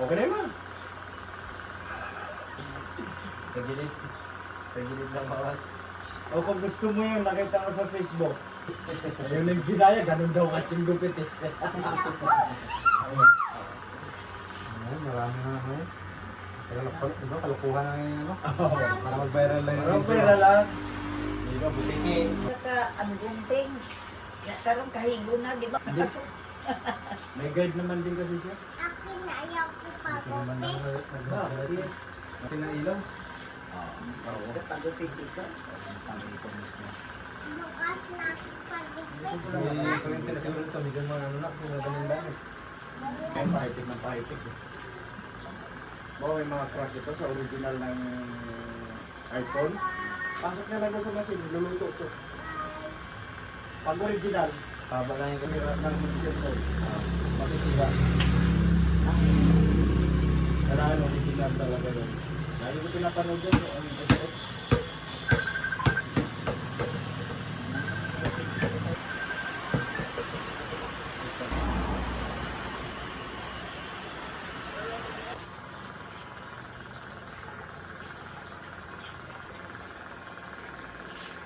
Okay na yun. Sa gilid. Sa gilid lang bawas. O kung gusto mo yun, nakita ko sa Facebook. Ayun yung ginaya, ganun daw kasing gupit eh. Ayun, marami na naman. Diba, kalukuhan na ngayon, ano? Para mag-viral lang yung Parang pera lang. Hindi ba, butiki. Saka ang gunting. Karong kahigo na, di ba? May guide naman din kasi siya. Akin na ayaw ko pa naman na Bakit? Akin na ilaw. Pagupit ito. bukas na pagipit. May kurente na siguro ito. Medyo mga ano na, kung madaling dami. Ay, pahitik ng pahitik eh. Oo, may mga crack ito sa original ng iPhone. Pasok na lang sa machine, luluto ito. Pag original, haba lang yung kamera ng cellphone. Masisira. Kailangan original talaga yun. Lagi ko pinapanood yun, yung SX.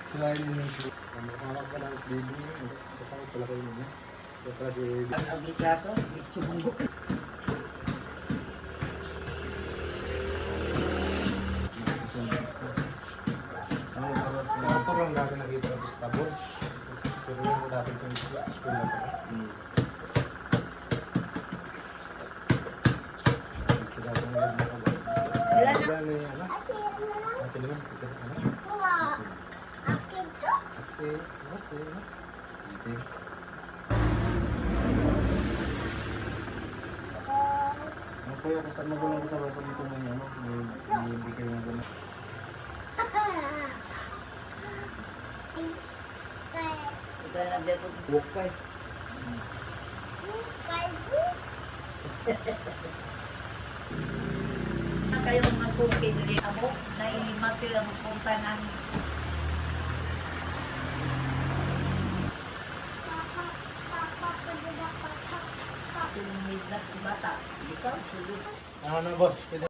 Sila yun yung kamukha pa lang baby niya. Kasama pala kayo niya. Kaya di... Ang abigato, sumunggo. Ito lang dati nakita ng tabon. Pero yung dati kong school na ito. Sila itong nilad na tabon. Wala na. Wala na yung ano. Ate naman, ito ano. Wow. Akin to. Ate, ate. Ate. Ano po yung kasama magulang ko sa basa dito na yun? May hindi kayo ng gano'n. Ito na dito. Walk pa eh. Na kayong masukin rin ako. Nailima sila magpunta ng midnight bata. Ikaw, sige. Ano na boss?